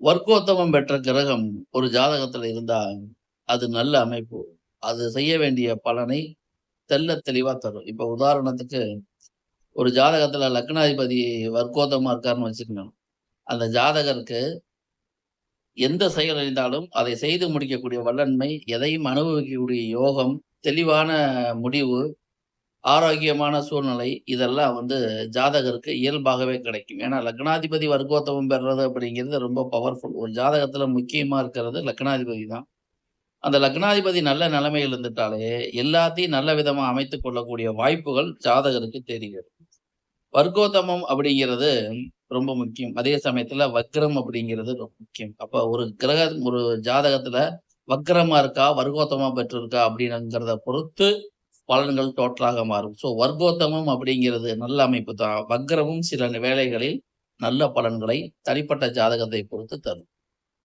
வர்க்கோத்தமம் பெற்ற கிரகம் ஒரு ஜாதகத்துல இருந்தா, அது நல்ல அமைப்பு. அது செய்ய வேண்டிய பலனை தெள்ளத் தெளிவா தரும். இப்ப உதாரணத்துக்கு, ஒரு ஜாதகத்துல லக்னாதிபதி வர்க்கோத்தமமா இருக்காருன்னு வச்சுக்கங்க. அந்த ஜாதகருக்கு எந்த செயல் இருந்தாலும் அதை செய்து முடிக்கக்கூடிய வல்லன்மை, எதையும் அனுபவிக்கக்கூடிய யோகம், தெளிவான முடிவு, ஆரோக்கியமான சூழ்நிலை இதெல்லாம் ஜாதகருக்கு இயல்பாகவே கிடைக்கும். ஏன்னா லக்னாதிபதி வர்க்கோத்தமம் பெறுறது அப்படிங்கிறது ரொம்ப பவர்ஃபுல். ஒரு ஜாதகத்துல முக்கியமா இருக்கிறது லக்னாதிபதி தான். அந்த லக்னாதிபதி நல்ல நிலைமையில் இருந்துட்டாலே, எல்லாத்தையும் நல்ல விதமா அமைத்துக் கொள்ளக்கூடிய வாய்ப்புகள் ஜாதகருக்கு தெரிகிறது. வர்க்கோத்தமம் அப்படிங்கிறது ரொம்ப முக்கியம். அதே சமயத்துல வக்ரம் அப்படிங்கிறது ரொம்ப முக்கியம். அப்ப ஒரு ஜாதகத்துல வக்ரமா இருக்கா, வர்க்கோத்தமமா பெற்றிருக்கா அப்படிங்கிறத பொறுத்து பலன்கள் டோட்டலாக மாறும். ஸோ வர்க்கோத்தமம் அப்படிங்கிறது நல்ல அமைப்பு தான். வக்ரமும் சில வேளைகளில் நல்ல பலன்களை தனிப்பட்ட ஜாதகத்தை பொறுத்து தரும்.